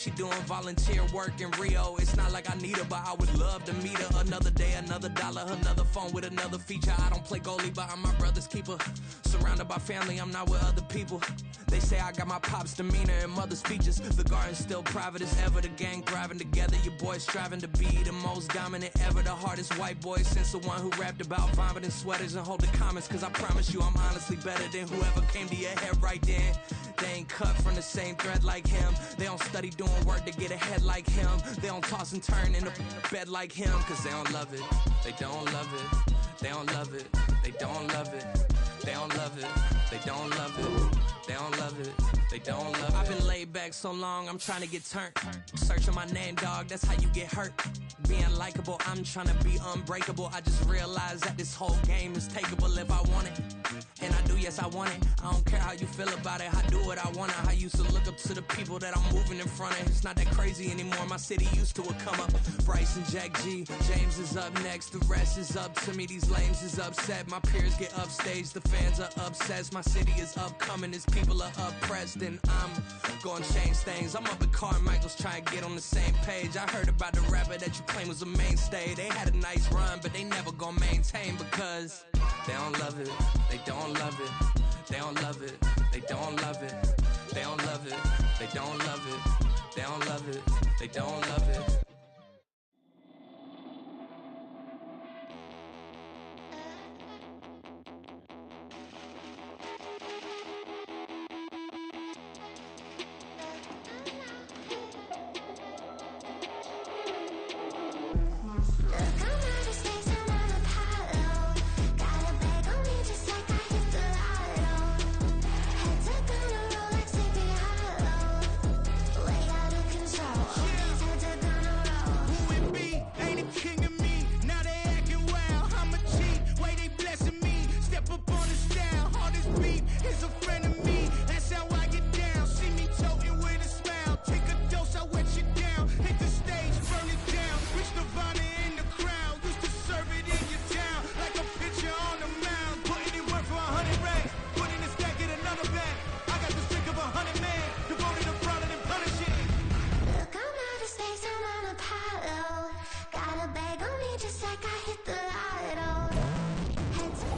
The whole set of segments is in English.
She doing volunteer work in Rio. It's not like I need her, but I would love to meet her. Another day, another dollar, another phone with another feature. I don't play goalie, but I'm my brother's keeper. Surrounded by family, I'm not with other people. They say I got my pop's demeanor and mother's features. The garden's still private as ever. The gang thriving together. Your boys striving to be the most dominant ever. The hardest white boy since the one who rapped about vomiting sweaters and holding comments. Cause I promise you I'm honestly better than whoever came to your head right then. They ain't cut from the same thread like him. They don't study doing work to get ahead like him. They don't toss and turn in the bed like him. Cause they don't love it. They don't love it. They don't love it. They don't love it. They don't love it. They don't love it. They don't love it. They don't love it. I've been laid back so long, I'm trying to get turned. Searching my name, dog, that's how you get hurt. Being likable, I'm trying to be unbreakable. I just realized that this whole game is takeable if I want it. And I do, yes, I want it. I don't care how you feel about it. I do what I want. I used to look up to the people that I'm moving in front of. It's not that crazy anymore. My city used to come up. Bryce and Jack G. James is up next. The rest is up to me. These lames is upset. My peers get upstage. The fans are obsessed. My city is upcoming. These people are oppressed. And I'm gonna change things. I'm up at Carmichael's trying to get on the same page. I heard about the rapper that you claim was a mainstay. They had a nice run, but they never gonna maintain because they don't love it. They don't love it. They don't love it. They don't love it. They don't love it. They don't love it. They don't love it. They don't love it.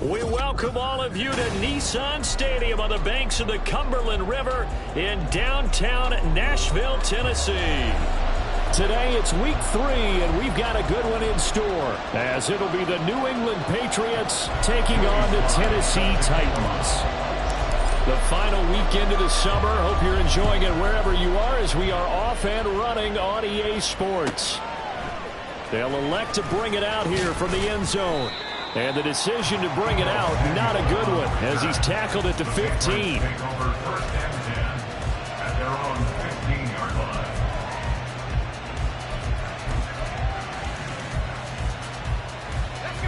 We welcome all of you to Nissan Stadium on the banks of the Cumberland River in downtown Nashville, Tennessee. Today it's week 3, and we've got a good one in store, as it'll be the New England Patriots taking on the Tennessee Titans. The final weekend of the summer. Hope you're enjoying it wherever you are as we are off and running on EA Sports. They'll elect to bring it out here from the end zone. And the decision to bring it out, not a good one, as he's tackled at the 15.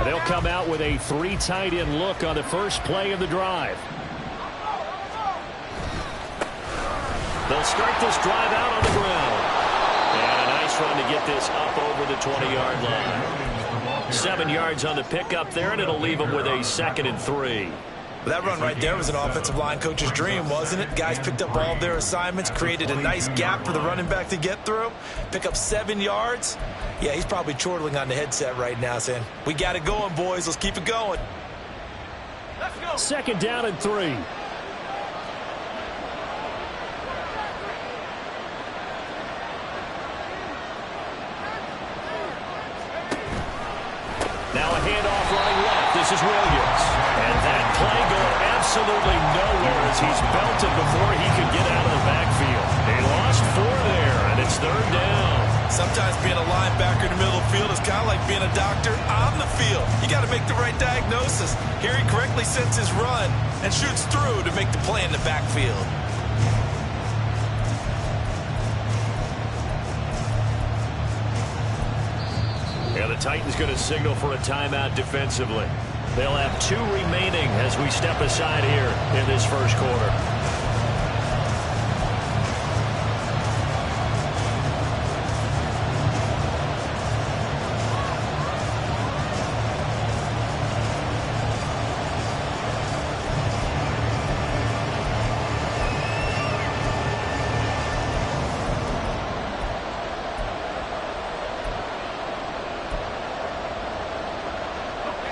They'll come out with a 3 tight end look on the first play of the drive. They'll start this drive out on the ground. And a nice run to get this up over the 20-yard line. 7 yards on the pickup there, and it'll leave them with a 2nd and 3. That run right there was an offensive line coach's dream, wasn't it? Guys picked up all of their assignments, created a nice gap for the running back to get through, pick up 7 yards. Yeah, he's probably chortling on the headset right now saying, we got it going, boys. Let's keep it going. Let's go. 2nd down and 3. Now a handoff running left. This is Williams. And that play going absolutely nowhere as he's belted before he could get out of the backfield. They lost 4 there, and it's 3rd down. Sometimes being a linebacker in the middle of the field is kind of like being a doctor on the field. You got to make the right diagnosis. Here he correctly sets his run and shoots through to make the play in the backfield. Yeah, the Titans going to signal for a timeout defensively. They'll have 2 remaining as we step aside here in this first quarter.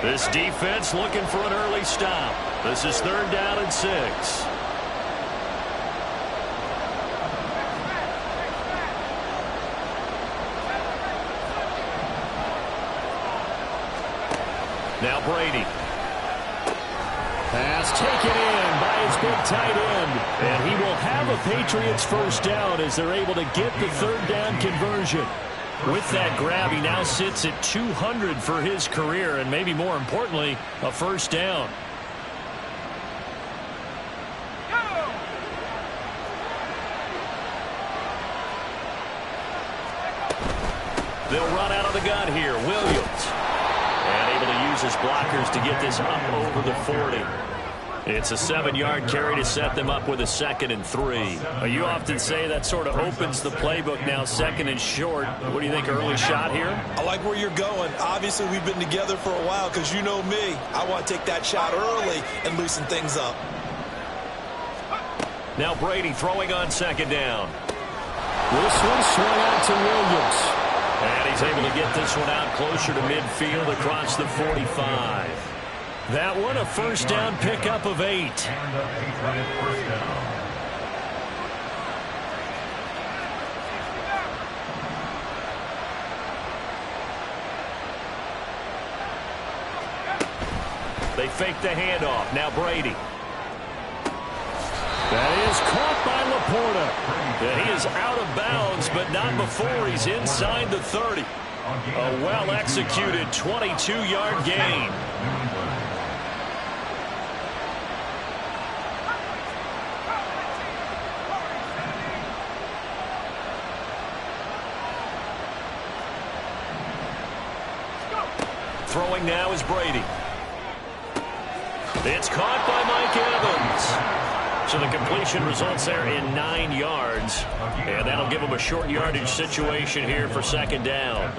This defense looking for an early stop. This is 3rd down and 6. Now Brady. Pass taken in by his big tight end. And he will have a Patriots first down as they're able to get the 3rd down conversion. With that grab, he now sits at 200 for his career, and maybe more importantly, a first down. They'll run out of the gun here. Williams. And able to use his blockers to get this up over the 40. It's a 7-yard carry to set them up with a 2nd and 3. You often say that sort of opens the playbook now, 2nd and short. What do you think, early shot here? I like where you're going. Obviously, we've been together for a while because you know me. I want to take that shot early and loosen things up. Now Brady throwing on 2nd down. This one swung out to Williams. And he's able to get this one out closer to midfield across the 45. That one a first down pickup of 8. They fake the handoff. Now Brady. That is caught by Laporta. And he is out of bounds, but not before he's inside the 30. A well-executed 22-yard gain. Throwing now is Brady. It's caught by Mike Evans. So the completion results there in 9 yards. And that'll give him a short yardage situation here for 2nd down.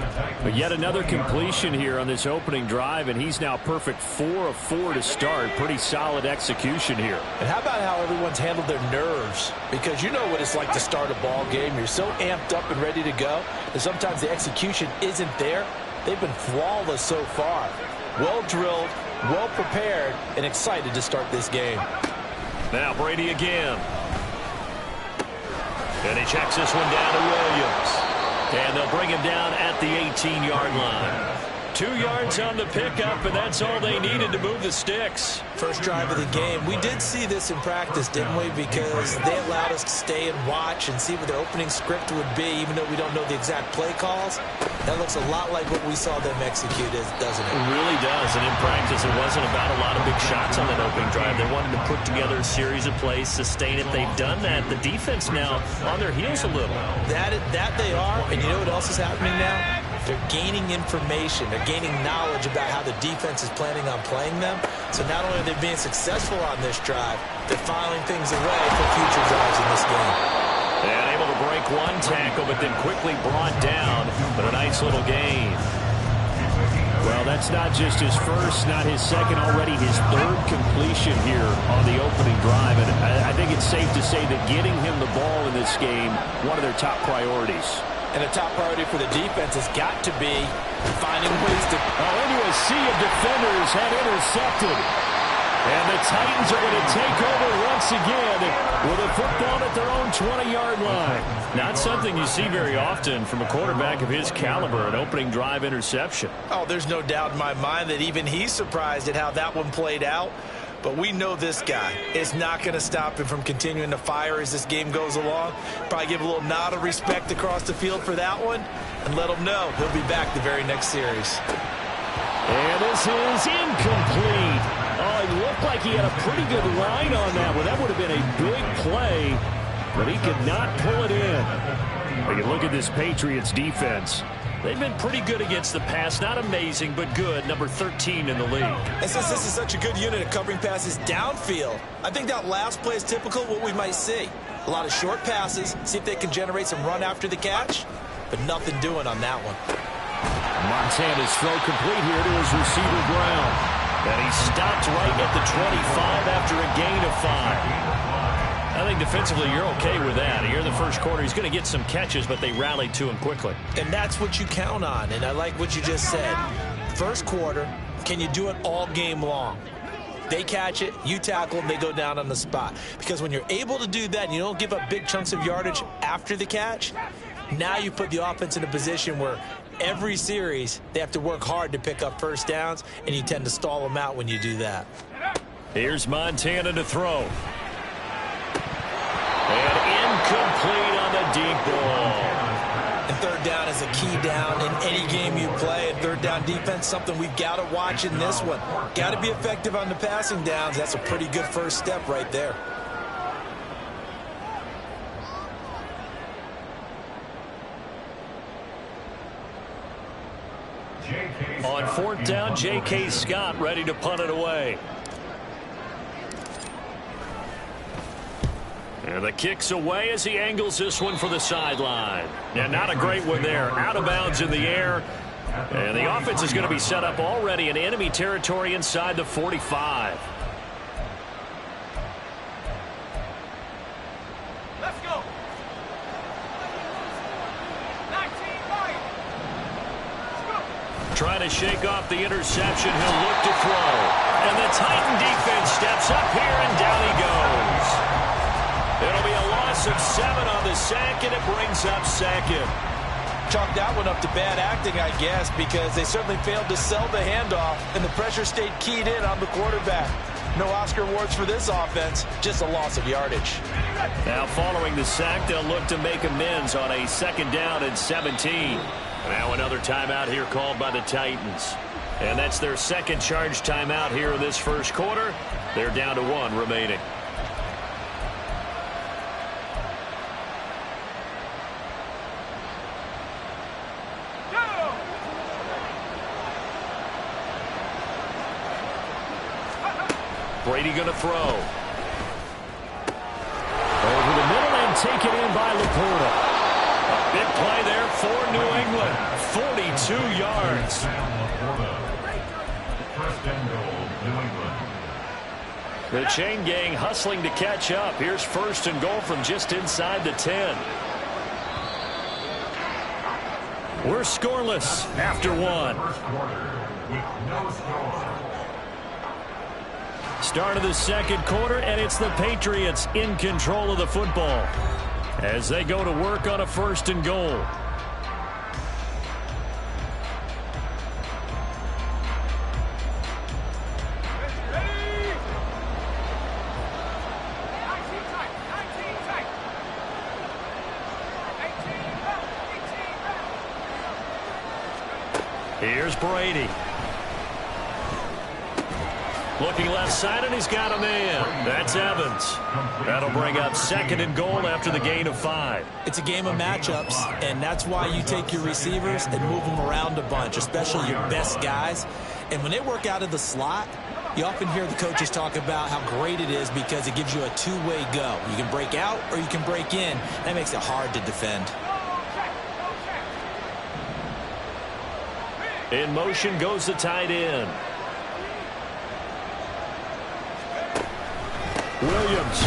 But yet another completion here on this opening drive, and he's now perfect 4 of 4 to start. Pretty solid execution here. And how about how everyone's handled their nerves? Because you know what it's like to start a ball game. You're so amped up and ready to go, and sometimes the execution isn't there. They've been flawless so far. Well drilled, well prepared, and excited to start this game. Now Brady again. And he checks this one down to Williams. And they'll bring him down at the 18-yard line. 2 yards on the pickup, and that's all they needed to move the sticks. First drive of the game. We did see this in practice, didn't we? Because they allowed us to stay and watch and see what their opening script would be, even though we don't know the exact play calls. That looks a lot like what we saw them execute, doesn't it? It really does. And in practice, it wasn't about a lot of big shots on that opening drive. They wanted to put together a series of plays, sustain it. They've done that. The defense now on their heels a little. That they are. And you know what else is happening now? They're gaining information. They're gaining knowledge about how the defense is planning on playing them. So not only are they being successful on this drive, they're filing things away for future drives in this game. And able to break one tackle, but then quickly brought down. But a nice little gain. Well, that's not just his first, not his second, already his 3rd completion here on the opening drive. And I think it's safe to say that getting him the ball in this game, one of their top priorities. And a top priority for the defense has got to be finding ways to... into a sea of defenders had intercepted. And the Titans are going to take over once again with a football at their own 20-yard line. Not something you see very often from a quarterback of his caliber, an opening drive interception. Oh, there's no doubt in my mind that even he's surprised at how that one played out. But we know this guy is not going to stop him from continuing to fire as this game goes along. Probably give a little nod of respect across the field for that one and let him know he'll be back the very next series. And this is incomplete. Oh, it looked like he had a pretty good line on that one. That would have been a big play, but he could not pull it in. You look at this Patriots defense. They've been pretty good against the pass. Not amazing, but good. Number 13 in the league. And since this is such a good unit of covering passes downfield, I think that last play is typical of what we might see. A lot of short passes, see if they can generate some run after the catch, but nothing doing on that one. Montana's throw complete here to his receiver, Brown. And he stopped right at the 25 after a gain of 5. I think defensively you're okay with that. Here in the first quarter, he's going to get some catches, but they rallied to him quickly. And that's what you count on, and I like what you just said. First quarter, Can you do it all game long? They catch it, you tackle them, they go down on the spot. Because when you're able to do that and you don't give up big chunks of yardage after the catch, now you put the offense in a position where every series they have to work hard to pick up first downs, and you tend to stall them out when you do that. Here's Montana to throw. And incomplete on the deep ball. And third down is a key down in any game you play. And third down defense, something we've got to watch in this one. Got to be effective on the passing downs. That's a pretty good first step right there. On fourth down, J.K. Scott ready to punt it away. And the kick's away as he angles this one for the sideline. Yeah, not a great one there. Out of bounds in the air. And the offense is going to be set up already in enemy territory inside the 45. Let's go. 19-5. Trying to shake off the interception. He'll look to throw. And the Titan defense steps up here, and down he goes. It'll be a loss of 7 on the sack, and it brings up second. Chalk that one up to bad acting, I guess, because they certainly failed to sell the handoff, and the pressure stayed keyed in on the quarterback. No Oscar awards for this offense, just a loss of yardage. Now following the sack, they'll look to make amends on a second down and 17. Now another timeout here called by the Titans. And that's their second charge timeout here in this first quarter. They're down to 1 remaining. Brady going to throw. Over the middle and taken in by Laporta. A big play there for New England. 42 yards. The chain gang hustling to catch up. Here's first and goal from just inside the 10. We're scoreless after 1. Start of the second quarter, and it's the Patriots in control of the football as they go to work on a first and goal. Here's Brady. Looking left side, and he's got a man. That's Evans. That'll bring up second and goal after the gain of 5. It's a game of matchups, and that's why you take your receivers and move them around a bunch, especially your best guys. And when they work out of the slot, you often hear the coaches talk about how great it is because it gives you a two-way go. You can break out or you can break in. That makes it hard to defend. In motion goes the tight end. Williams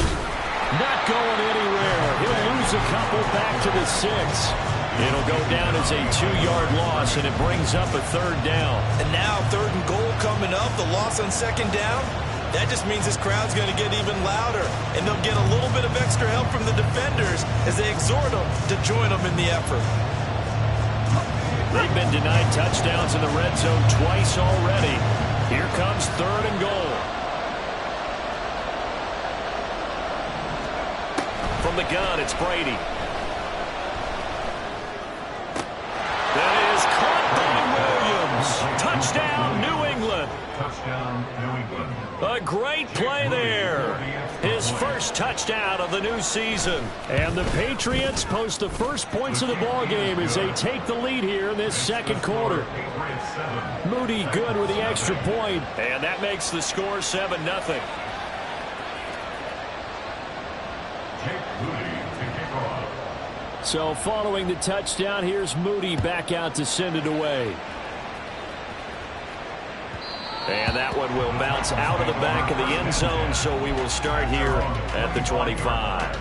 not going anywhere. He'll lose a couple back to the 6. It'll go down as a 2-yard loss, and it brings up a third down. And now third and goal coming up, the loss on second down. That just means this crowd's going to get even louder, and they'll get a little bit of extra help from the defenders as they exhort them to join them in the effort. They've been denied touchdowns in the red zone twice already. Here comes third and goal. From the gun, it's Brady. That is caught by Williams. Touchdown, New England. Touchdown, New England. A great play there. His first touchdown of the new season. And the Patriots post the first points of the ball game as they take the lead here in this second quarter. Moody good with the extra point, and that makes the score 7-0. So following the touchdown, here's Moody back out to send it away. And that one will bounce out of the back of the end zone, so we will start here at the 25.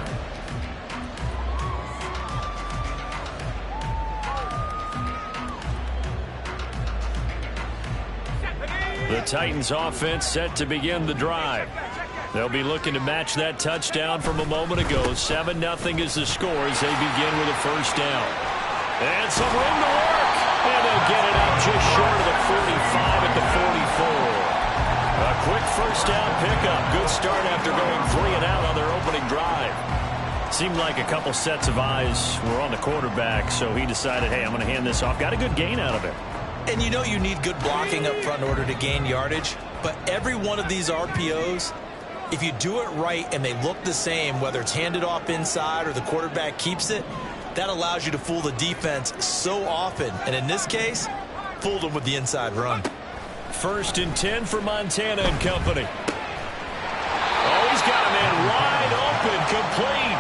The Titans offense set to begin the drive. They'll be looking to match that touchdown from a moment ago. 7-0 is the score as they begin with a first down. And some room to work. And they'll get it up just short of the 45 at the 44. A quick first down pickup. Good start after going 3 and out on their opening drive. Seemed like a couple sets of eyes were on the quarterback, so he decided, hey, I'm going to hand this off. Got a good gain out of it. And you know you need good blocking up front in order to gain yardage. But every one of these RPOs, if you do it right and they look the same, whether it's handed off inside or the quarterback keeps it, that allows you to fool the defense so often. And in this case, fooled them with the inside run. 1st and 10 for Montana and company. Oh, he's got a man wide open, complete.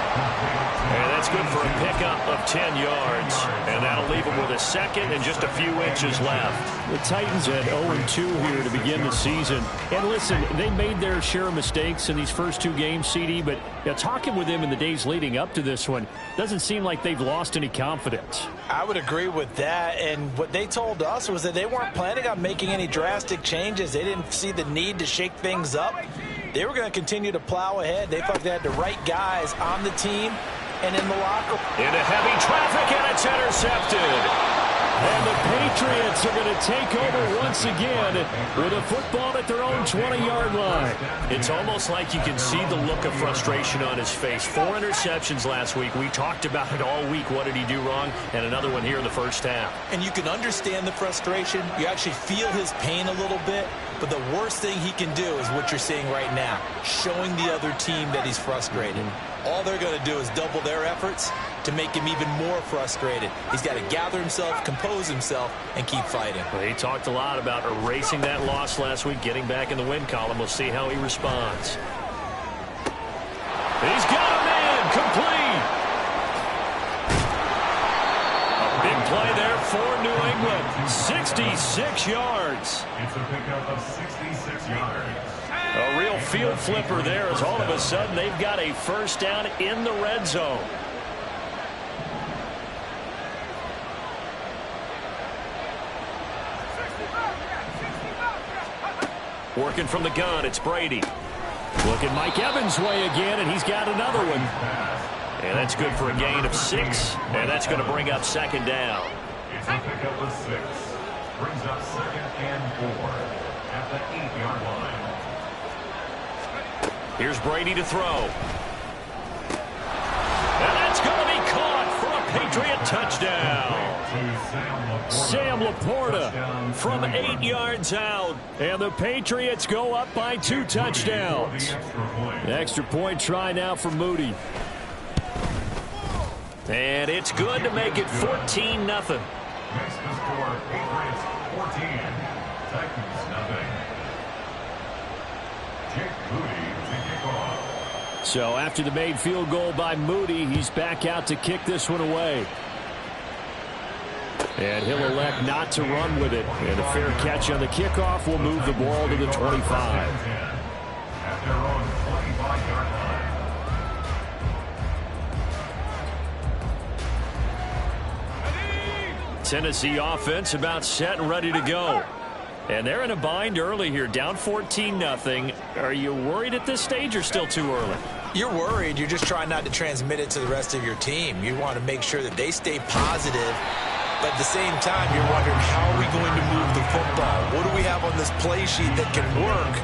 And that's good for a pickup of 10 yards. And that'll leave him with a second and just a few inches left. The Titans at 0-2 here to begin the season. And listen, they made their share of mistakes in these first 2 games, CD, but talking with them in the days leading up to this one, doesn't seem like they've lost any confidence. I would agree with that. And what they told us was that they weren't planning on making any drastic changes. They didn't see the need to shake things up. They were going to continue to plow ahead. They felt they had the right guys on the team and in the locker. Into heavy traffic, and it's intercepted. And the Patriots are going to take over once again with a football at their own 20-yard line. It's almost like you can see the look of frustration on his face. 4 interceptions last week. We talked about it all week. What did he do wrong? And another one here in the first half. And you can understand the frustration. You actually feel his pain a little bit. But the worst thing he can do is what you're seeing right now, showing the other team that he's frustrated. All they're going to do is double their efforts to make him even more frustrated. He's got to gather himself, compose himself, and keep fighting. Well, he talked a lot about erasing that loss last week, getting back in the win column. We'll see how he responds. He's got a man complete. A big play there for New England. 66 yards. It's a pickup of 66 yards. A real field flipper there as all of a sudden they've got a first down in the red zone. Working from the gun, it's Brady. Looking Mike Evans' way again, and he's got another one. And that's good for a gain of 6, and that's going to bring up second down. It's a pickup of 6. Brings up 2nd and 4 at the 8-yard line. Here's Brady to throw. And that's going to be caught for a Patriot touchdown. Sam Laporta from 8 yards out. And the Patriots go up by 2 touchdowns. Extra point try now for Moody. And it's good to make it 14-0. Next to score, Patriots 14, Titans 0. Jake Moody to kick off. So after the made field goal by Moody, he's back out to kick this one away. And he'll elect not to run with it. And a fair catch on the kickoff will move the ball to the 25. At their own 25-yard line. Tennessee offense about set and ready to go. And they're in a bind early here, down 14-0. Are you worried at this stage or still too early? You're worried. You're just trying not to transmit it to the rest of your team. You want to make sure that they stay positive. But at the same time, you're wondering, how are we going to move the football? What do we have on this play sheet that can work?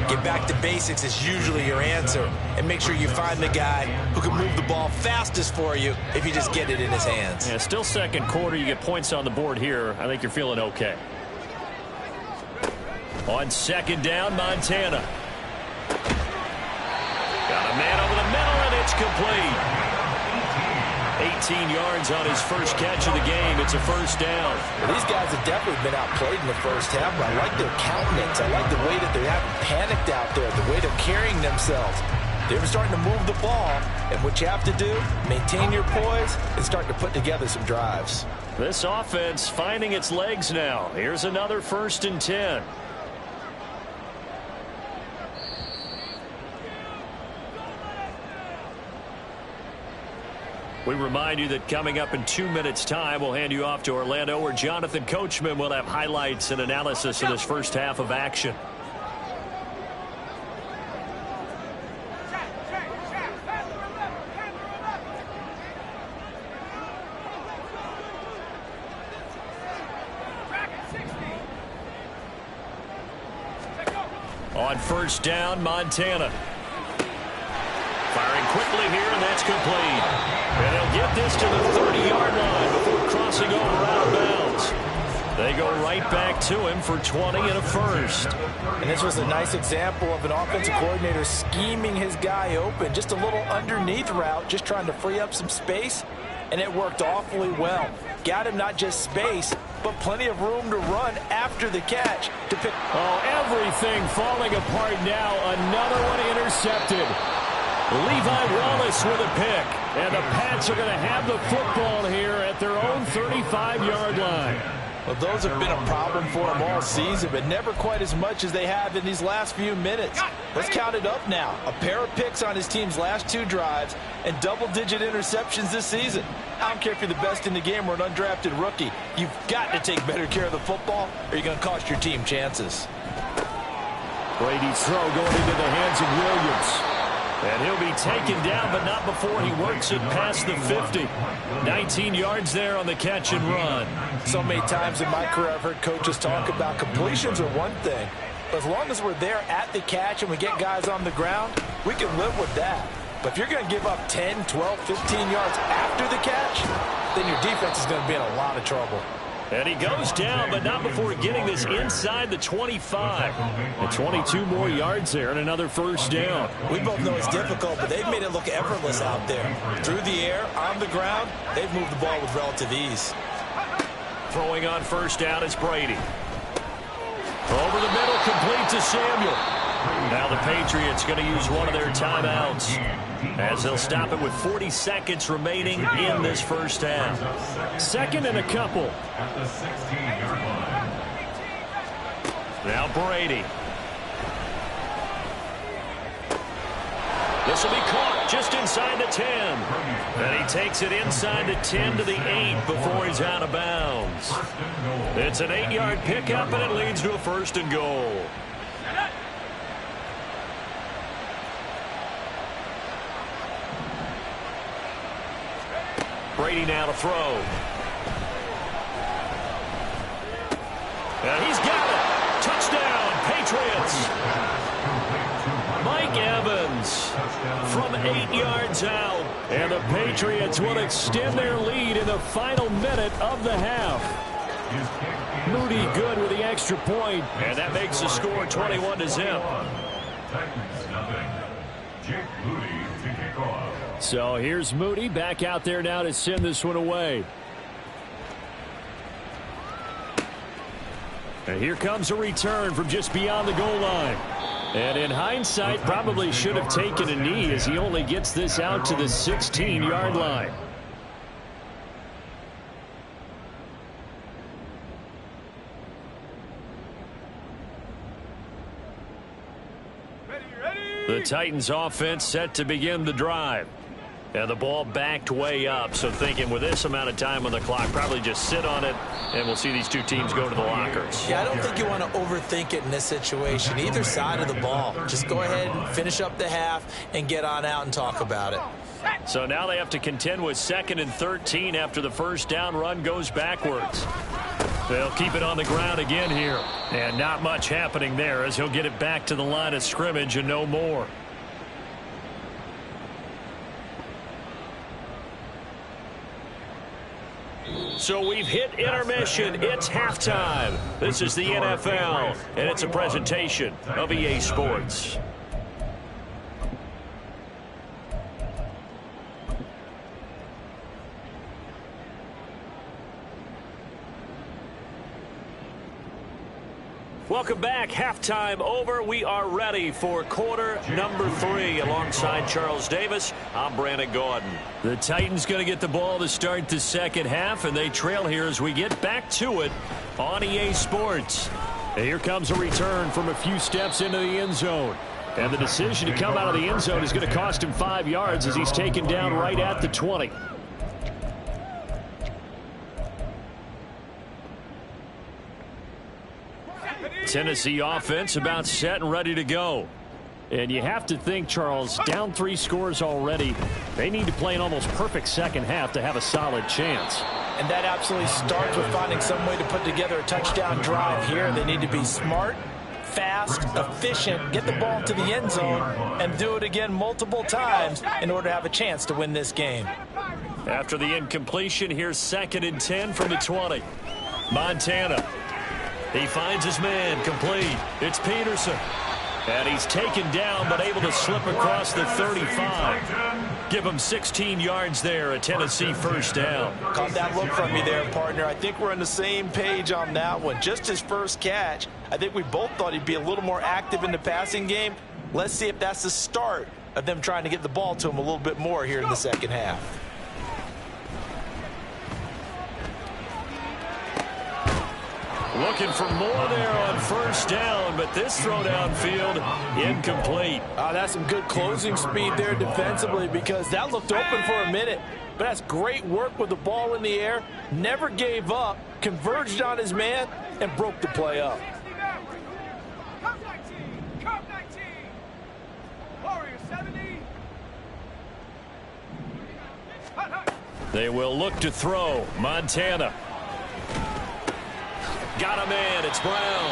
Get back to basics is usually your answer. And make sure you find the guy who can move the ball fastest for you if you just get it in his hands. Yeah, still second quarter. You get points on the board here. I think you're feeling okay. On second down, Montana. Got a man over the middle, and it's complete. 18 yards on his first catch of the game. It's a first down. Well, these guys have definitely been outplayed in the first half, but I like their countenance. I like the way that they haven't panicked out there, the way they're carrying themselves. They're starting to move the ball, and what you have to do, maintain your poise and start to put together some drives. This offense finding its legs now. Here's another 1st and 10. We remind you that coming up in 2 minutes' time, we'll hand you off to Orlando, where Jonathan Coachman will have highlights and analysis of this first half of action. On first down, Montana. Firing quickly here, and that's complete. And they'll get this to the 30-yard line before crossing over out of bounds. They go right back to him for 20 and a first. And this was a nice example of an offensive coordinator scheming his guy open. Just a little underneath route, just trying to free up some space, and it worked awfully well. Got him not just space, but plenty of room to run after the catch to pick. Oh, everything falling apart now. Another one intercepted. Levi Wallace with a pick. And the Pats are going to have the football here at their own 35-yard line. Well, those have been a problem for them all season, but never quite as much as they have in these last few minutes. Let's count it up now. A pair of picks on his team's last 2 drives and double-digit interceptions this season. I don't care if you're the best in the game or an undrafted rookie. You've got to take better care of the football, or you're going to cost your team chances. Brady's throw going into the hands of Williams. And he'll be taken down, but not before he works it past the 50. 19 yards there on the catch and run. So many times in my career I've heard coaches talk about completions are one thing. But as long as we're there at the catch and we get guys on the ground, we can live with that. But if you're going to give up 10, 12, 15 yards after the catch, then your defense is going to be in a lot of trouble. And he goes down, but not before getting this inside the 25. And 22 more yards there and another first down. We both know it's difficult, but they've made it look effortless out there. Through the air, on the ground, they've moved the ball with relative ease. Throwing on first down is Brady. Over the middle, complete to Samuel. Now the Patriots going to use one of their timeouts, as they'll stop it with 40 seconds remaining in this first half. Second and a couple. At the 16-yard line. Now Brady. This will be caught just inside the 10. And he takes it inside the 10 to the 8 before he's out of bounds. It's an 8-yard pickup, and it leads to a first and goal. Brady now to throw. And he's got it. Touchdown, Patriots. Mike Evans from 8 yards out. And the Patriots will extend their lead in the final minute of the half. Moody good with the extra point. And that makes the score 21-0. Titans nothing. Jake Moody to kick off. So here's Moody back out there now to send this one away. And here comes a return from just beyond the goal line. And in hindsight, probably should have taken a knee, as he only gets this out to the 16-yard line. The Titans offense set to begin the drive. And the ball backed way up, so thinking with this amount of time on the clock, probably just sit on it, and we'll see these two teams go to the lockers. Yeah, I don't think you want to overthink it in this situation, either side of the ball. Just go ahead and finish up the half and get on out and talk about it. So now they have to contend with 2nd and 13 after the first down run goes backwards. They'll keep it on the ground again here. And not much happening there, as he'll get it back to the line of scrimmage and no more. So we've hit intermission. It's halftime. This is the NFL, and it's a presentation of EA Sports. Welcome back. Halftime over. We are ready for quarter number 3. Alongside Charles Davis, I'm Brandon Gordon. The Titans going to get the ball to start the second half, and they trail here as we get back to it on EA Sports. And here comes a return from a few steps into the end zone. And the decision to come out of the end zone is going to cost him 5 yards as he's taken down right at the 20. Tennessee offense about set and ready to go. And you have to think, Charles, down 3 scores already. They need to play an almost perfect second half to have a solid chance. And that absolutely starts with finding some way to put together a touchdown drive here. They need to be smart, fast, efficient, get the ball to the end zone, and do it again multiple times in order to have a chance to win this game. After the incompletion, here's 2nd and 10 from the 20. Montana. He finds his man, complete. It's Peterson. And he's taken down, but able to slip across the 35. Give him 16 yards there, a Tennessee first down. Caught that look from me there, partner. I think we're on the same page on that one. Just his first catch. I think we both thought he'd be a little more active in the passing game. Let's see if that's the start of them trying to get the ball to him a little bit more here in the second half. Looking for more there on first down, but this throw downfield incomplete. That's some good closing speed there defensively, because that looked open for a minute. But that's great work with the ball in the air. Never gave up, converged on his man, and broke the play up. They will look to throw. Montana. Got a man. It's Brown.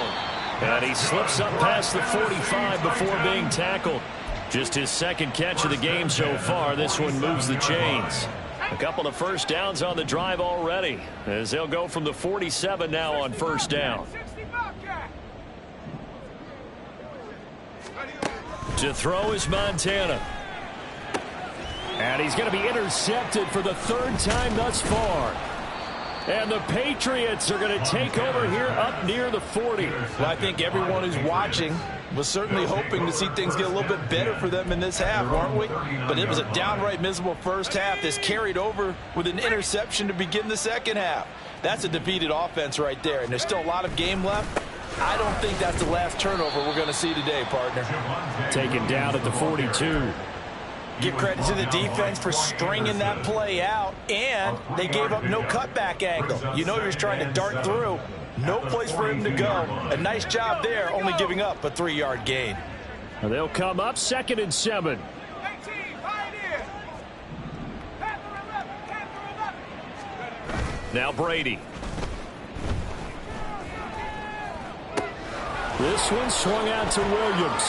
And he slips up past the 45 before being tackled. Just his 2nd catch of the game so far. This one moves the chains. A couple of first downs on the drive already, as they'll go from the 47 now on first down. To throw is Montana. And he's going to be intercepted for the 3rd time thus far. And the Patriots are going to take over here up near the 40. Well, I think everyone who's watching was certainly hoping to see things get a little bit better for them in this half, weren't we? But it was a downright miserable first half. This carried over with an interception to begin the second half. That's a defeated offense right there, and there's still a lot of game left. I don't think that's the last turnover we're going to see today, partner. Taken down at the 42. Give credit to the defense for stringing that play out, and they gave up no cutback angle. You know he was trying to dart through. No place for him to go. A nice job there, only giving up a 3-yard gain. They'll come up 2nd and 7. Now Brady. This one swung out to Williams.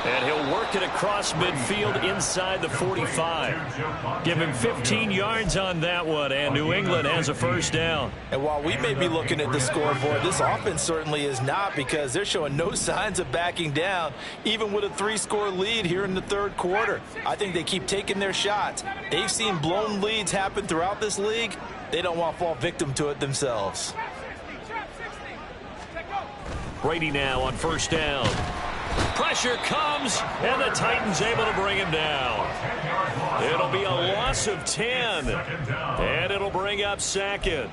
And he'll work it across midfield inside the 45. Give him 15 yards on that one, and New England has a first down. And while we may be looking at the scoreboard, this offense certainly is not, because they're showing no signs of backing down, even with a 3-score lead here in the 3rd quarter. I think they keep taking their shots. They've seen blown leads happen throughout this league. They don't want to fall victim to it themselves. Brady now on first down. Pressure comes, and the Titans able to bring him down. It'll be a loss of 10, and it'll bring up 2nd.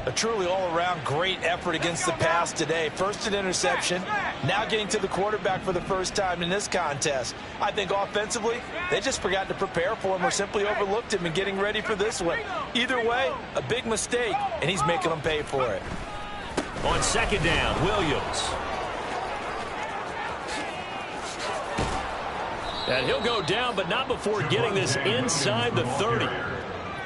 A truly all-around great effort against the pass today. First an interception, now getting to the quarterback for the first time in this contest. I think offensively, they just forgot to prepare for him or simply overlooked him in getting ready for this one. Either way, a big mistake, and he's making them pay for it. On 2nd down, Williams. And he'll go down, but not before getting this inside the 30.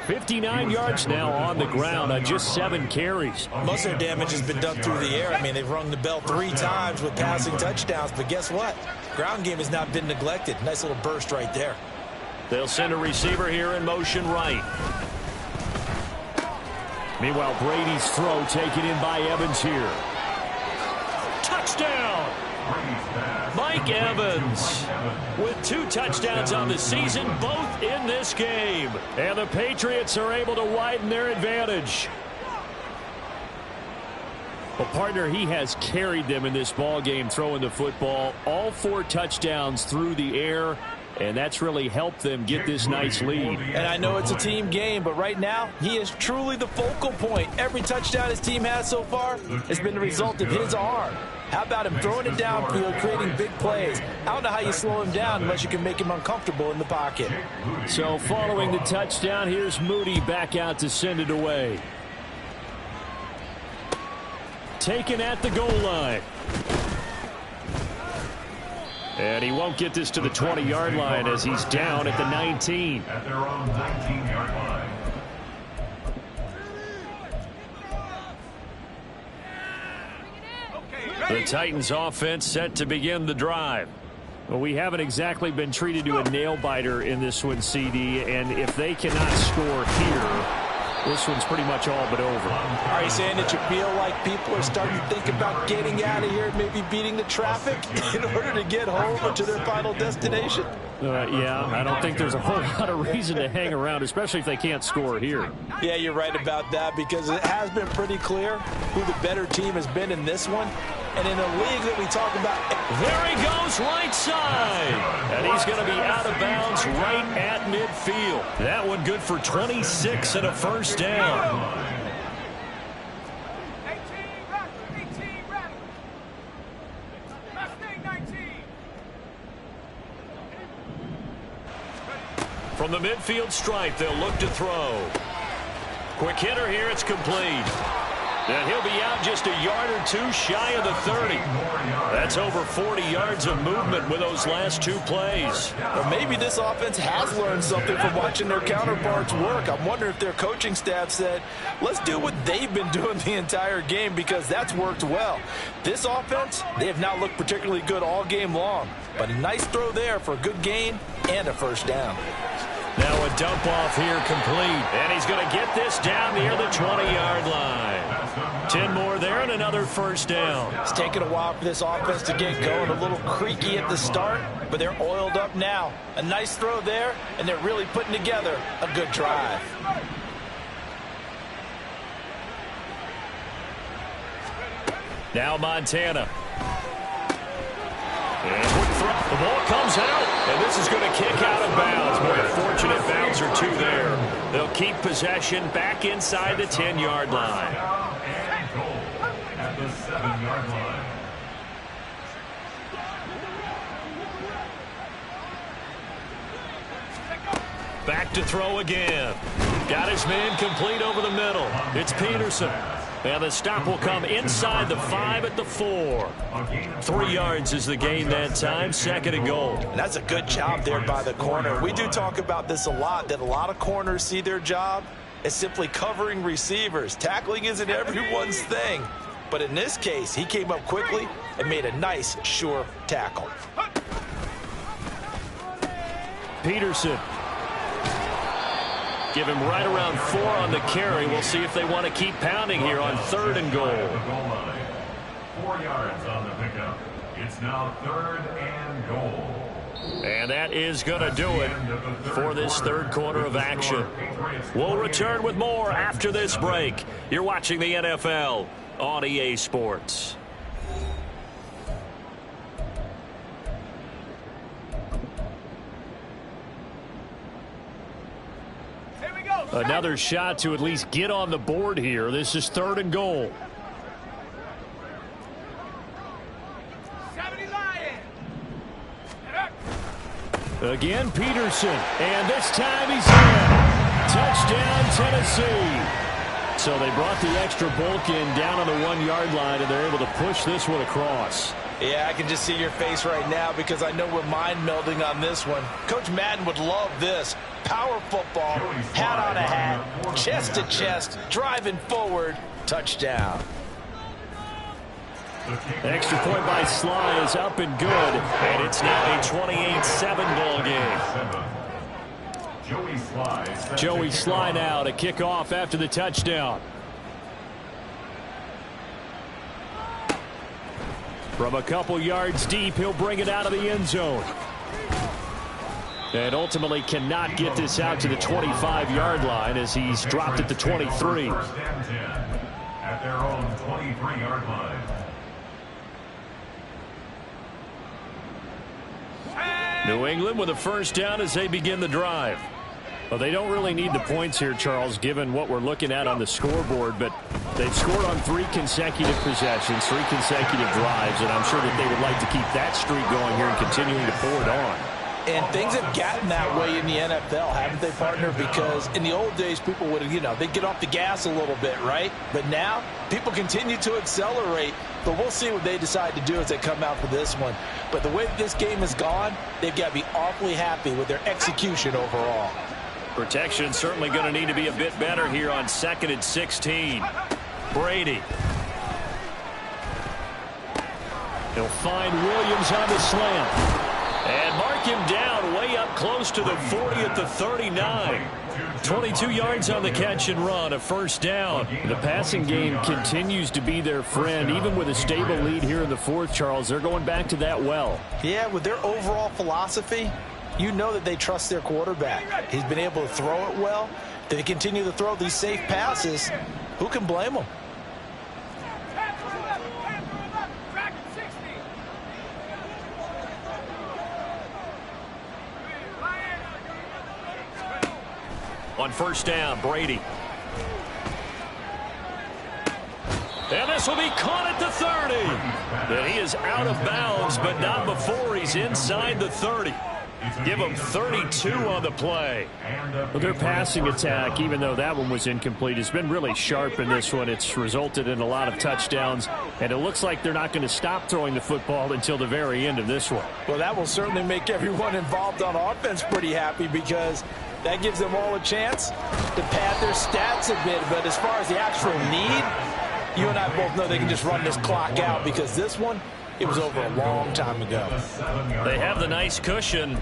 59 yards now on the ground on just 7 carries. Most of their damage has been done through the air. I mean, they've rung the bell 3 times with passing touchdowns, but guess what? Ground game has not been neglected. Nice little burst right there. They'll send a receiver here in motion right. Meanwhile, Brady's throw taken in by Evans here. Touchdown! Mike Evans with 2 touchdowns on the season, both in this game. And the Patriots are able to widen their advantage. Well, partner, he has carried them in this ball game throwing the football. All 4 touchdowns through the air. And that's really helped them get this nice lead. And I know it's a team game, but right now, he is truly the focal point. Every touchdown his team has so far has been the result of his arm. How about him throwing it downfield, creating big plays? I don't know how you slow him down unless you can make him uncomfortable in the pocket. So following the touchdown, here's Moody back out to send it away. taken at the goal line. And he won't get this to the 20-yard line as he's down at the 19. At their own 19-yard line. The Titans offense set to begin the drive. Well, we haven't exactly been treated to a nail-biter in this one, CD, and if they cannot score here, this one's pretty much all but over. Are you saying that you feel like people are starting to think about getting out of here, maybe beating the traffic in order to get home or to their final destination? Yeah, I don't think there's a whole lot of reason to hang around, especially if they can't score here. Yeah, you're right about that because it has been pretty clear who the better team has been in this one. And in a league that we talk about. There he goes, right side. And he's going to be out of bounds right at midfield. That one good for 26 and a first down. From the midfield stripe, they'll look to throw. Quick hitter here, it's complete. And he'll be out just a yard or two shy of the 30. That's over 40 yards of movement with those last two plays. Or maybe this offense has learned something from watching their counterparts work. I'm wondering if their coaching staff said, let's do what they've been doing the entire game because that's worked well. This offense, they have not looked particularly good all game long. But a nice throw there for a good gain and a first down. Now a dump off here complete. And he's going to get this down near the 20-yard line. 10 more there and another first down. It's taken a while for this offense to get going. A little creaky at the start, but they're oiled up now. A nice throw there, and they're really putting together a good drive. Now Montana. And quick throw. The ball comes out, and this is going to kick out of bounds. Boy, a fortunate bounce or two there. They'll keep possession back inside the 10-yard line. And goal at the 7-yard line. Back to throw again. Got his man complete over the middle. It's Peterson. And the stop will come inside the 5 at the 4. 3 yards is the gain that time. 2nd and goal. And that's a good job there by the corner. We do talk about this a lot, that a lot of corners see their job as simply covering receivers. Tackling isn't everyone's thing. But in this case, he came up quickly and made a nice, sure tackle. Peterson. Give him right around 4 on the carry. We'll see if they want to keep pounding here on 3rd and goal. 4 yards on the pickup. It's now 3rd and goal. And that is going to do it for this third quarter of action. We'll return with more after this break. You're watching the NFL on EA Sports. Another shot to at least get on the board here. This is 3rd and goal. Again, Peterson. And this time he's in. Touchdown, Tennessee. So they brought the extra bulk in down on the 1-yard line, and they're able to push this one across. Yeah, I can just see your face right now because I know we're mind melding on this one. Coach Madden would love this. Power football, hat on a hat, chest to chest, driving forward, touchdown. Extra point by Sly is up and good, and it's now a 28-7 ball game. Joey Sly now to kick off after the touchdown. From a couple yards deep, he'll bring it out of the end zone. And ultimately cannot get this out to the 25-yard line as he's dropped at the 23. First and 10 at their own 23-yard line. New England with a first down as they begin the drive. Well, they don't really need the points here, Charles, given what we're looking at on the scoreboard, but they've scored on 3 consecutive possessions, 3 consecutive drives, and I'm sure that they would like to keep that streak going here and continuing to pour it on. And things have gotten that way in the NFL, haven't they, partner? Because in the old days, people would, they'd get off the gas a little bit, right? But now, people continue to accelerate. But we'll see what they decide to do as they come out for this one. But the way that this game has gone, they've got to be awfully happy with their execution overall. Protection certainly going to need to be a bit better here on 2nd and 16. Brady. He'll find Williams on the slant. And mark him down way up close to the 40 at the 39. 22 yards on the catch and run, a first down. The passing game continues to be their friend. Even with a stable lead here in the fourth, Charles, they're going back to that well. Yeah, with their overall philosophy, you know that they trust their quarterback. He's been able to throw it well. They continue to throw these safe passes. Who can blame them? On first down, Brady. And this will be caught at the 30. And he is out of bounds, but not before he's inside the 30. Give them 32 on the play. Well, their passing attack, even though that one was incomplete, has been really sharp in this one. It's resulted in a lot of touchdowns, and it looks like they're not going to stop throwing the football until the very end of this one. Well, that will certainly make everyone involved on offense pretty happy, because that gives them all a chance to pad their stats a bit. But as far as the actual need, you and I both know they can just run this clock out, because this one, it was over a long time ago. They have the nice cushion.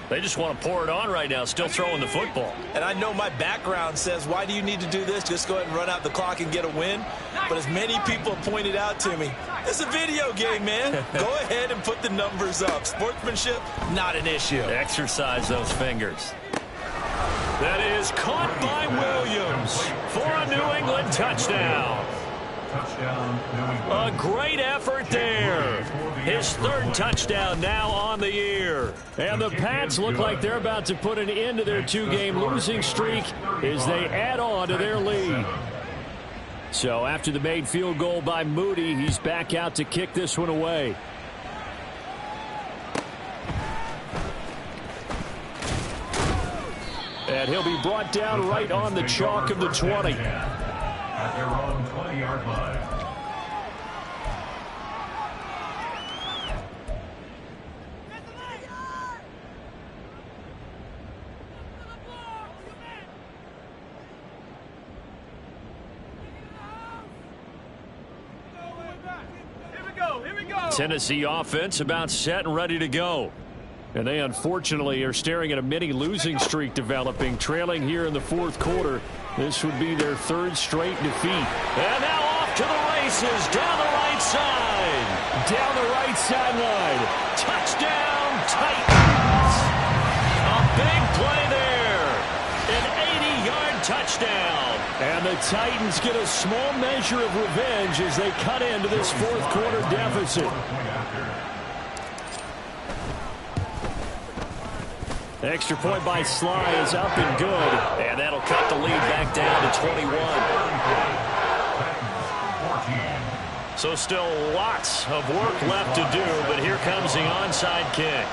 They just want to pour it on right now, still throwing the football. And I know my background says, why do you need to do this? Just go ahead and run out the clock and get a win. But as many people have pointed out to me, it's a video game, man. Go ahead and put the numbers up. Sportsmanship, not an issue. Exercise those fingers. That is caught by Williams for a New England touchdown. A great effort there. His third touchdown now on the year. And the Pats look like they're about to put an end to their two-game losing streak as they add on to their lead. So after the made field goal by Moody, he's back out to kick this one away. And he'll be brought down right on the chalk of the 20. At their own 20-yard line. Here we go. Tennessee offense about set and ready to go. And they unfortunately are staring at a mini losing streak developing, trailing here in the fourth quarter. This would be their third straight defeat. And now off to the races down the right side. Down the right sideline. Touchdown Titans. A big play there. An 80-yard touchdown. And the Titans get a small measure of revenge as they cut into this fourth quarter deficit. Extra point by Sly is up and good. And that'll cut the lead back down to 21. So still lots of work left to do, but here comes the onside kick.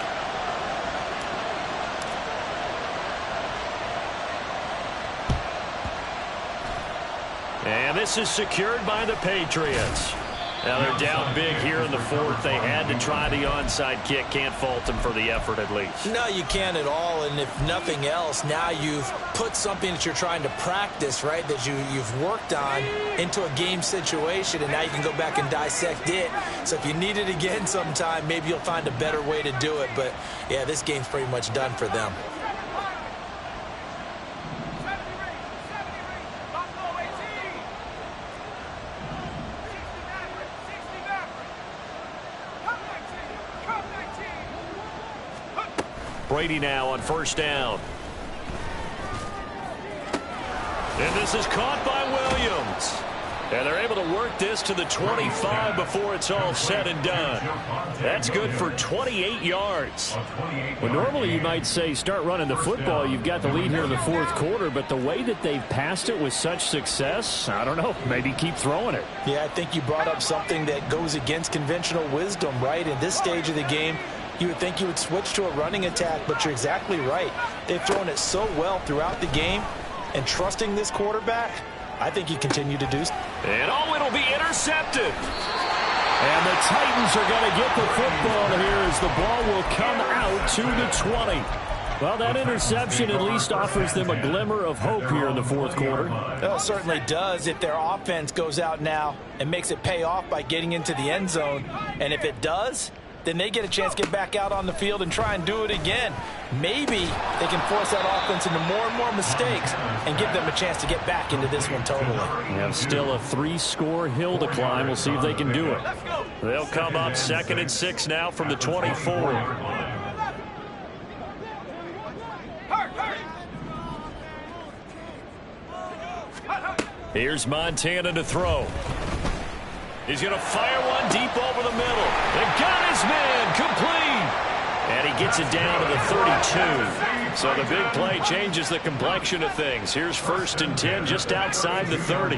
And this is secured by the Patriots. Now they're down big here in the fourth. They had to try the onside kick. Can't fault them for the effort at least. No, you can't at all. And if nothing else, now you've put something that you're trying to practice, right, that you've worked on into a game situation, and now you can go back and dissect it. So if you need it again sometime, maybe you'll find a better way to do it. But, yeah, this game's pretty much done for them. Brady now on first down. And this is caught by Williams. And they're able to work this to the 25 before it's all said and done. That's good for 28 yards. Well, normally you might say start running the football. You've got the lead here in the fourth quarter, but the way that they've passed it with such success, I don't know, maybe keep throwing it. Yeah, I think you brought up something that goes against conventional wisdom, right? In this stage of the game, You would think you would switch to a running attack, but you're exactly right. They've thrown it so well throughout the game, and trusting this quarterback, I think you continue to do so. And it'll be intercepted. And the Titans are going to get the football here as the ball will come out to the 20. Well, that interception at least offers them a glimmer of hope here in the fourth quarter. Well, it certainly does if their offense goes out now and makes it pay off by getting into the end zone. And if it does, then they get a chance to get back out on the field and try and do it again. Maybe they can force that offense into more and more mistakes and give them a chance to get back into this one totally. They have still a 3-score hill to climb. We'll see if they can do it. They'll come up 2nd and 6 now from the 24. Here's Montana to throw. He's going to fire one deep over the middle. And got his man complete. And he gets it down to the 32. So the big play changes the complexion of things. Here's 1st and 10 just outside the 30.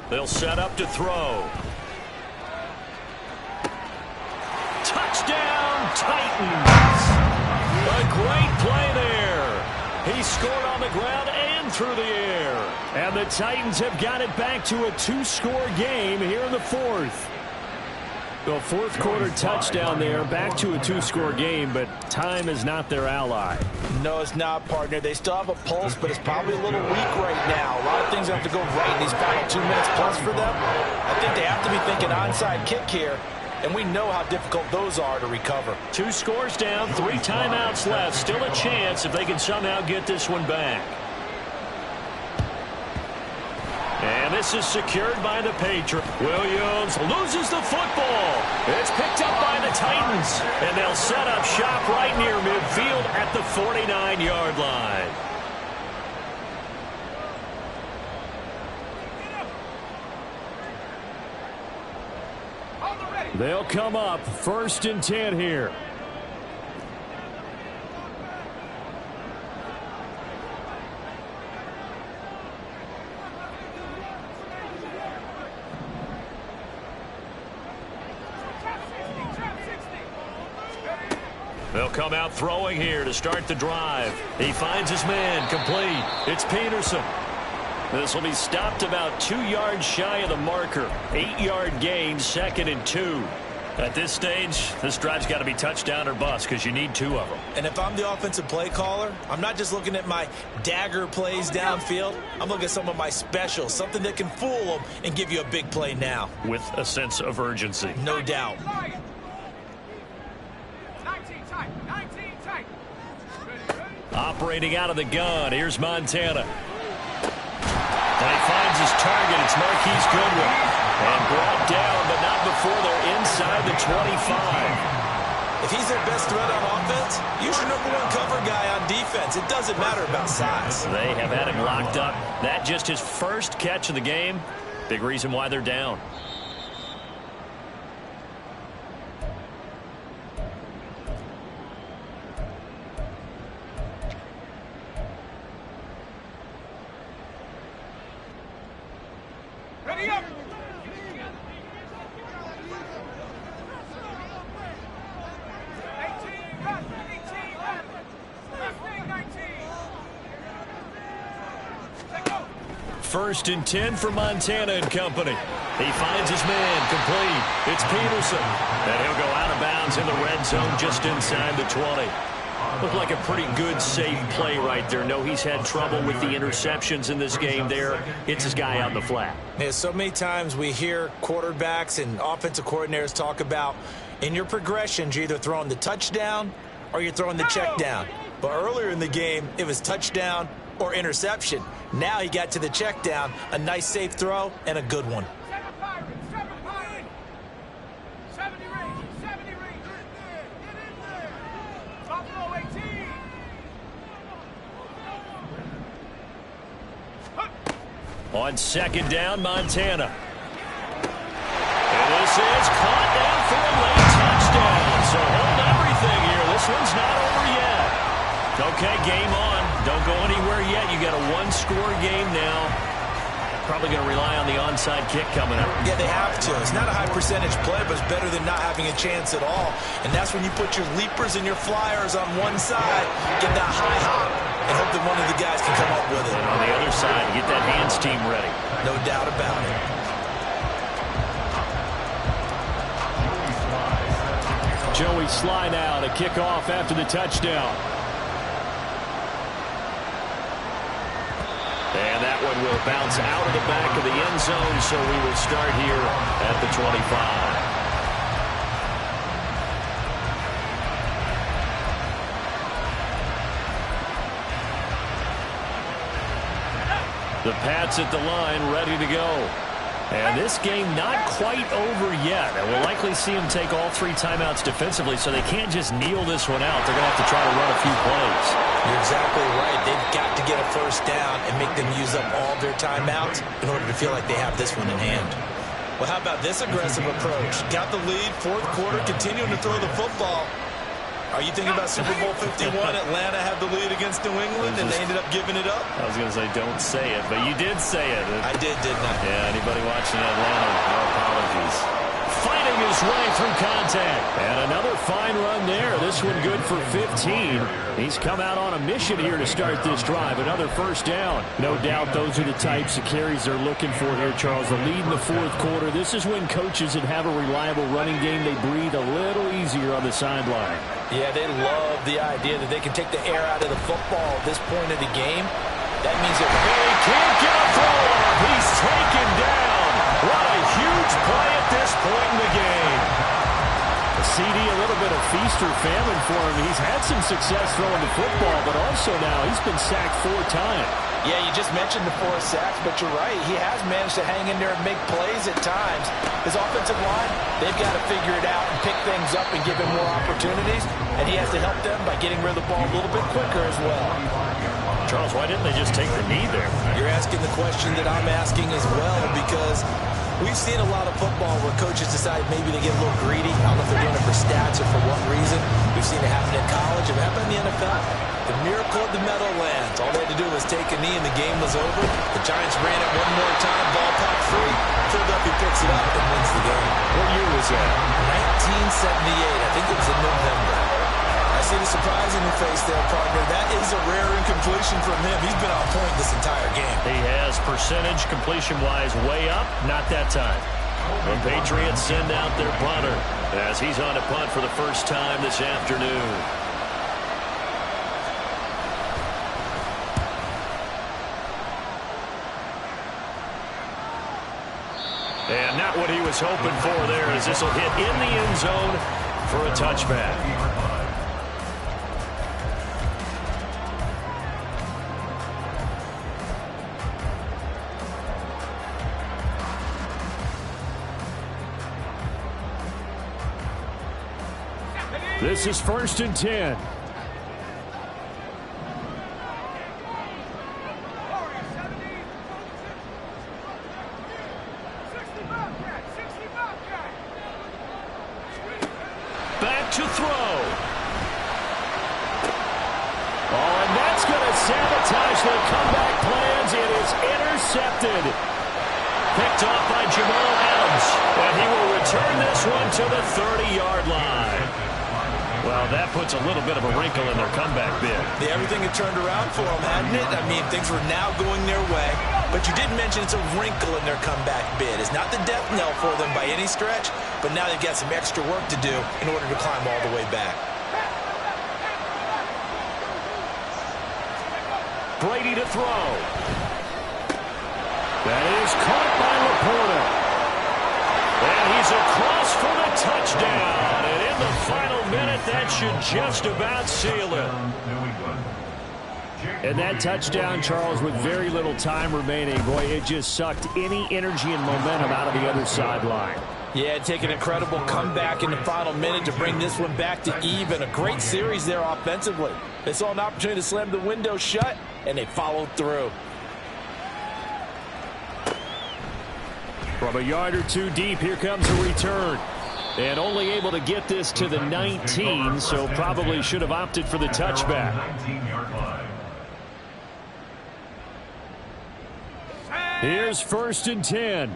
They'll set up to throw. Touchdown, Titans. A great play there. He scored on the ground and through the air. And the Titans have got it back to a 2-score game here in the fourth. The fourth quarter touchdown there, back to a 2-score game, but time is not their ally. No, it's not, partner. They still have a pulse, but it's probably a little weak right now. A lot of things have to go right in these final 2 minutes plus for them. I think they have to be thinking onside kick here. And we know how difficult those are to recover. 2 scores down, 3 timeouts left. Still a chance if they can somehow get this one back. And this is secured by the Patriots. Williams loses the football. It's picked up by the Titans. And they'll set up shop right near midfield at the 49-yard line. They'll come up 1st and 10 here. They'll come out throwing here to start the drive. He finds his man complete. It's Peterson. This will be stopped about 2 yards shy of the marker. 8-yard gain, 2nd and 2. At this stage, this drive's got to be touchdown or bust because you need 2 of them. And if I'm the offensive play caller, I'm not just looking at my dagger plays downfield. I'm looking at some of my specials, something that can fool them and give you a big play now. With a sense of urgency. No doubt. 19 tight. Operating out of the gun, here's Montana. And he finds his target. It's Marquise Goodwin. And brought down, but not before they're inside the 25. If he's their best threat on offense, use your #1 cover guy on defense. It doesn't matter about size. They have had him locked up. That just his first catch of the game. Big reason why they're down. Ready up. First and 10 for Montana and company. He finds his man complete. It's Peterson. And he'll go out of bounds in the red zone just inside the 20. Looked like a pretty good, safe play right there. No, he's had trouble with the interceptions in this game there. Hits his guy out the flat. Yeah, so many times we hear quarterbacks and offensive coordinators talk about in your progressions, you're either throwing the touchdown or you're throwing the check down. But earlier in the game, it was touchdown or interception. Now he got to the check down, a nice safe throw, and a good one. On second down, Montana. And this is caught down for a late touchdown. So hold everything here. This one's not over yet. Okay, game on. Don't go anywhere yet. You got a 1-score game now. Probably going to rely on the onside kick coming up. Yeah, they have to. It's not a high percentage play, but it's better than not having a chance at all. And that's when you put your leapers and your flyers on one side, get that high hop, and hope that one of the guys can come up with it. And on the other side, get that hands team ready. No doubt about it. Joey Sly now to kick off after the touchdown. And that one will bounce out of the back of the end zone, so we will start here at the 25. The Pats at the line, ready to go. And this game not quite over yet. And we'll likely see them take all 3 timeouts defensively, so they can't just kneel this one out. They're going to have to try to run a few plays. You're exactly right. They've got to get a first down and make them use up all their timeouts in order to feel like they have this one in hand. Well, how about this aggressive approach? Got the lead, fourth quarter, continuing to throw the football. Are you thinking about Super Bowl 51? Atlanta had the lead against New England, and they ended up giving it up? I was going to say, don't say it, but you did say it. I did, didn't I? Yeah, anybody watching Atlanta, no apologies. Fighting his way through contact. And another fine run there. This one good for 15. He's come out on a mission here to start this drive. Another first down. No doubt those are the types of carries they're looking for here, Charles. The lead in the fourth quarter. This is when coaches that have a reliable running game, they breathe a little easier on the sideline. Yeah, they love the idea that they can take the air out of the football at this point of the game. That means that he can't get a throw off. He's taken down. What a huge play at this point in the game. The CD, a little bit of feast or famine for him. He's had some success throwing the football, but also now he's been sacked 4 times. Yeah, you just mentioned the 4 sacks, but you're right. He has managed to hang in there and make plays at times. His offensive line, they've got to figure it out and pick things up and give him more opportunities, and he has to help them by getting rid of the ball a little bit quicker as well. Charles, why didn't they just take the knee there? You're asking the question that I'm asking as well, because we've seen a lot of football where coaches decide maybe they get a little greedy. I don't know if they're doing it for stats or for what reason. We've seen it happen in college. It happened in the NFL. The miracle of the Meadowlands. All they had to do was take a knee and the game was over. The Giants ran it one more time. Ball popped free. Philadelphia picks it up and wins the game. What year was that? 1978. I think it was in November. I see the surprise in your face there, partner. That is a rare incompletion from him. He's been on point this entire game. He has percentage completion-wise way up. Not that time. The Patriots send out their punter as he's on a punt for the first time this afternoon. And not what he was hoping for there, as this will hit in the end zone for a touchback. This is 1st and 10. Back to throw. Oh, and that's going to sabotage their comeback plans. It is intercepted. Picked off by Jamal Adams. And he will return this one to the 30-yard line. Well, that puts a little bit of a wrinkle in their comeback bid. Yeah, everything had turned around for them, hadn't it? I mean, things were now going their way. But you did mention it's a wrinkle in their comeback bid. It's not the death knell for them by any stretch, but now they've got some extra work to do in order to climb all the way back. Brady to throw. That is caught by Laporta. And he's across for the touchdown. And in the final minute, that should just about seal it. And that touchdown, Charles, with very little time remaining, boy, it just sucked any energy and momentum out of the other sideline. Yeah, take an incredible comeback in the final minute to bring this one back to even. A great series there offensively. They saw an opportunity to slam the window shut, and they followed through. From a yard or two deep, here comes a return. And only able to get this to the 19, so probably should have opted for the touchback. Here's 1st and 10.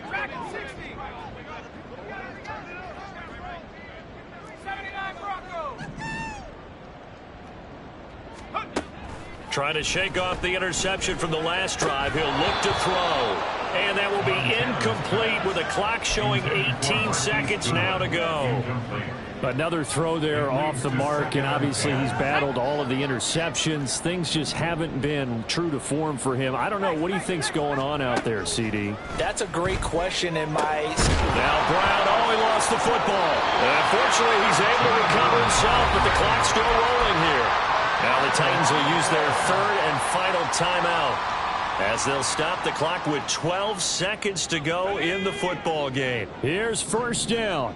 Dragon 60. 79 Broncos. Trying to shake off the interception from the last drive. He'll look to throw. And that will be incomplete with the clock showing 18 seconds now to go. Another throw there off the mark, and obviously he's battled all of the interceptions. Things just haven't been true to form for him. I don't know. What do you think's going on out there, CD? That's a great question in my... Now Brown, he lost the football. Unfortunately, he's able to recover himself, but the clock's still rolling here. Now the Titans will use their 3rd and final timeout as they'll stop the clock with 12 seconds to go in the football game. Here's 1st down.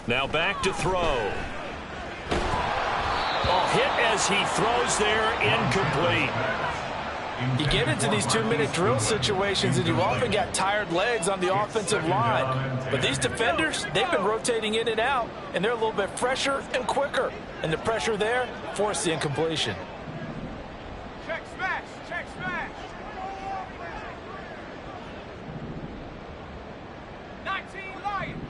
Now back to throw. Hit as he throws there, incomplete. You get into these 2-minute drill situations and you often got tired legs on the offensive line. But these defenders, they've been rotating in and out, and they're a little bit fresher and quicker. And the pressure there forced the incompletion. Check smash. Check smash. 19 Lions.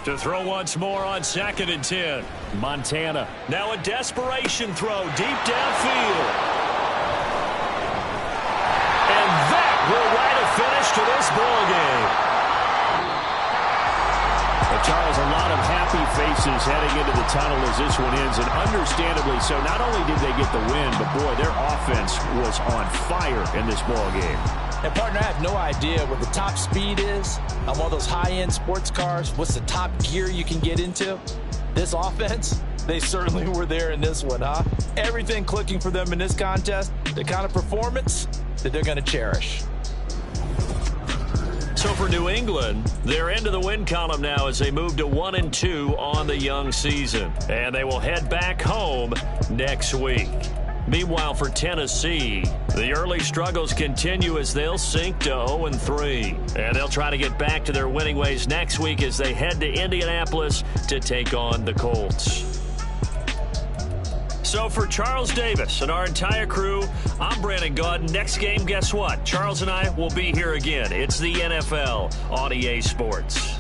To throw once more on 2nd and 10. Montana. Now a desperation throw deep downfield. And that will write a finish to this ball game. Well, Charles, a lot of happy faces heading into the tunnel as this one ends, and understandably so. Not only did they get the win, but boy, their offense was on fire in this ball game. And, partner, I have no idea what the top speed is on one of those high-end sports cars. What's the top gear you can get into? This offense, they certainly were there in this one, huh? Everything clicking for them in this contest, the kind of performance that they're going to cherish. So for New England, they're into the win column now as they move to 1-2 on the young season. And they will head back home next week. Meanwhile, for Tennessee, the early struggles continue as they'll sink to 0-3. And they'll try to get back to their winning ways next week as they head to Indianapolis to take on the Colts. So for Charles Davis and our entire crew, I'm Brandon Gaudin. Next game, guess what? Charles and I will be here again. It's the NFL on EA Sports.